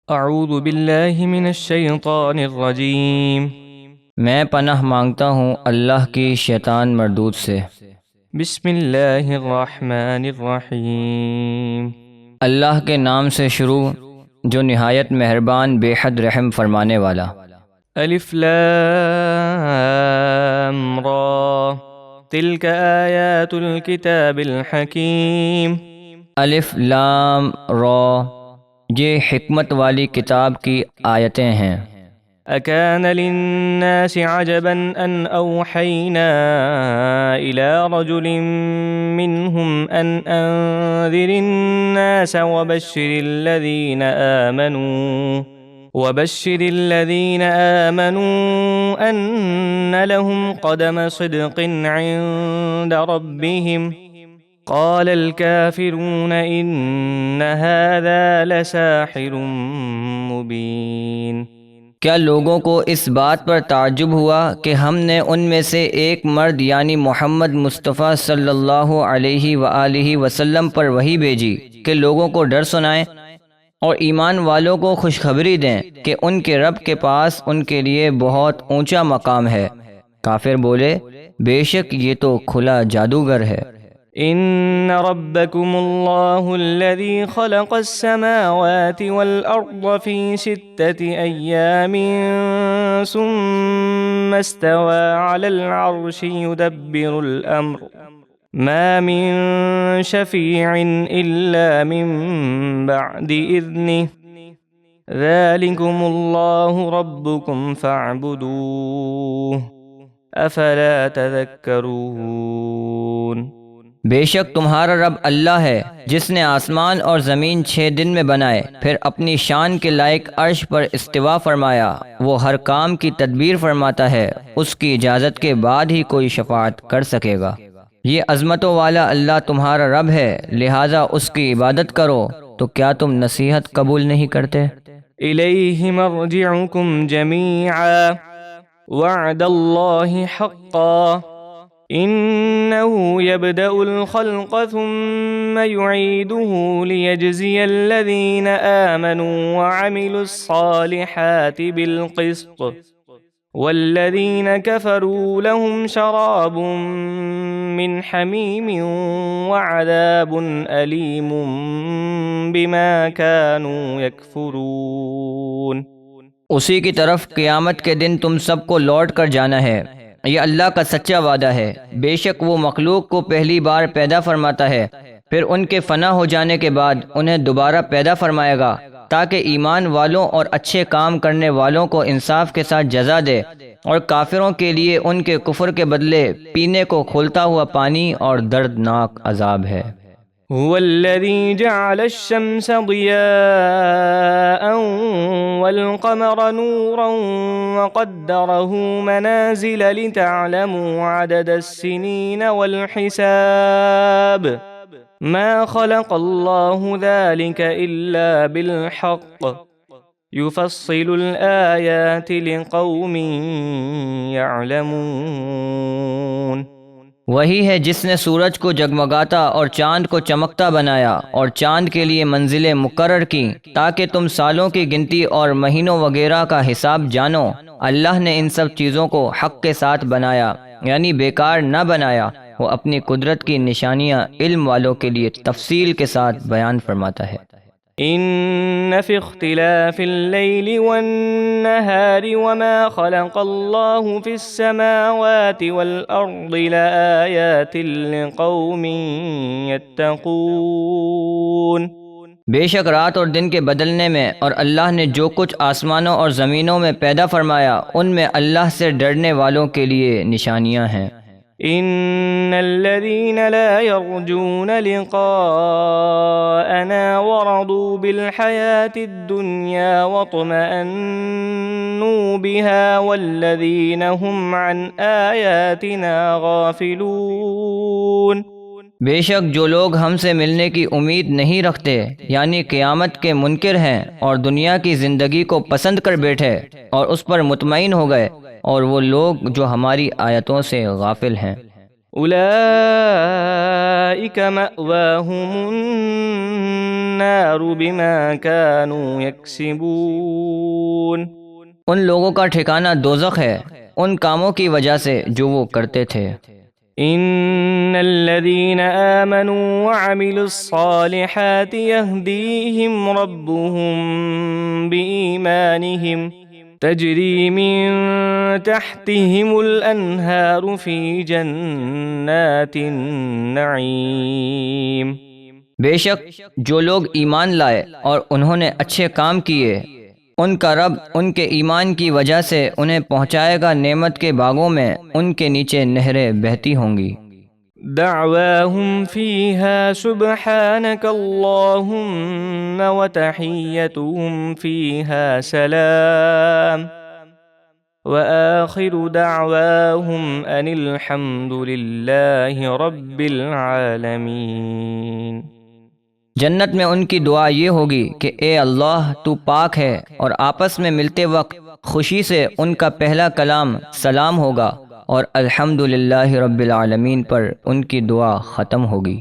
اعوذ باللہ من الشیطان الرجیم۔ میں پناہ مانگتا ہوں اللہ کی شیطان مردود سے۔ بسم اللہ الرحمن الرحیم۔ اللہ کے نام سے شروع جو نہایت مہربان بے حد رحم فرمانے والا۔ الف لام را تلک آیات الکتاب الحکیم۔ الف لام را یہ حکمت والی کتاب کی آیتیں ہیں۔ اکان للناس عجبا ان اوحینا الى رجل منهم ان انذر الناس وبشر الذين آمنوا ان لهم قدم صدق عند ربهم قال الكافرون ان هذا لساحر مبين۔ کیا لوگوں کو اس بات پر تعجب ہوا کہ ہم نے ان میں سے ایک مرد یعنی محمد مصطفیٰ صلی اللہ علیہ وآلہ وسلم پر وحی بھیجی کہ لوگوں کو ڈر سنائیں اور ایمان والوں کو خوشخبری دیں کہ ان کے رب کے پاس ان کے لیے بہت اونچا مقام ہے۔ کافر بولے بے شک یہ تو کھلا جادوگر ہے۔ ان ربکم اللہ الذی خلق السماوات والارض فی 6 ایام ثم استوى على العرش يدبر الامر ما من شفیع الا من بعد اذنه ذلكم اللہ ربکم فاعبدوه افلا تذکرون۔ بے شک تمہارا رب اللہ ہے جس نے آسمان اور زمین 6 دن میں بنائے، پھر اپنی شان کے لائق عرش پر استوا فرمایا۔ وہ ہر کام کی تدبیر فرماتا ہے، اس کی اجازت کے بعد ہی کوئی شفاعت کر سکے گا۔ یہ عظمتوں والا اللہ تمہارا رب ہے، لہٰذا اس کی عبادت کرو۔ تو کیا تم نصیحت قبول نہیں کرتے؟ الیہ مرجعکم جمیعا وعد اللہ حقا إنه يبدأ الخلق ثم يعيده ليجزي الذين آمنوا وعملوا الصالحات بالقسط والذين كفروا لهم شراب من حميم وعذاب أليم بما كانوا يكفرون۔ اسی کی طرف قیامت کے دن تم سب کو لوٹ کر جانا ہے، یہ اللہ کا سچا وعدہ ہے۔ بے شک وہ مخلوق کو پہلی بار پیدا فرماتا ہے، پھر ان کے فنا ہو جانے کے بعد انہیں دوبارہ پیدا فرمائے گا تاکہ ایمان والوں اور اچھے کام کرنے والوں کو انصاف کے ساتھ جزا دے، اور کافروں کے لیے ان کے کفر کے بدلے پینے کو کھولتا ہوا پانی اور دردناک عذاب ہے۔ هو الذي جعل الشمس ضياء والقمر نورا وقدره منازل لتعلموا عدد السنين والحساب ما خلق الله ذلك إلا بالحق يفصل الآيات لقوم يعلمون۔ وہی ہے جس نے سورج کو جگمگاتا اور چاند کو چمکتا بنایا اور چاند کے لیے منزلیں مقرر کی تاکہ تم سالوں کی گنتی اور مہینوں وغیرہ کا حساب جانو۔ اللہ نے ان سب چیزوں کو حق کے ساتھ بنایا، یعنی بیکار نہ بنایا۔ وہ اپنی قدرت کی نشانیاں علم والوں کے لیے تفصیل کے ساتھ بیان فرماتا ہے۔ ان فی اختلاف اللیل والنہار وما خلق اللہ فی السماوات والارض لآیات لقوم یتقون۔ بے شک رات اور دن کے بدلنے میں اور اللہ نے جو کچھ آسمانوں اور زمینوں میں پیدا فرمایا ان میں اللہ سے ڈرنے والوں کے لیے نشانیاں ہیں۔ ان الذين لا يرجون لقاءنا ورضوا بالحياة الدنيا واطمأنوا بها والذين هم عن آياتنا غافلون۔ بے شک جو لوگ ہم سے ملنے کی امید نہیں رکھتے یعنی قیامت کے منکر ہیں اور دنیا کی زندگی کو پسند کر بیٹھے اور اس پر مطمئن ہو گئے، اور وہ لوگ جو ہماری آیتوں سے غافل ہیں۔ أولئك مأواهم النار بما كانوا يكسبون ان لوگوں کا ٹھکانہ دوزخ ہے ان کاموں کی وجہ سے جو وہ کرتے تھے۔ إن الذين آمنوا وعملوا الصالحات يهديهم ربهم بإيمانهم تجري من تحتهم الأنهار في جنات النعيم۔ بے شک جو لوگ ایمان لائے اور انہوں نے اچھے کام کیے ان کا رب ان کے ایمان کی وجہ سے انہیں پہنچائے گا نعمت کے باغوں میں، ان کے نیچے نہریں بہتی ہوں گی۔ دعواهم فيها سبحانك اللهم وتحيتهم فيها سلام وآخر دعواهم أن الحمد لله رب العالمين۔ جنت میں ان کی دعا یہ ہوگی کہ اے اللہ تو پاک ہے، اور آپس میں ملتے وقت خوشی سے ان کا پہلا کلام سلام ہوگا اور الحمدللہ رب العالمین پر ان کی دعا ختم ہوگی۔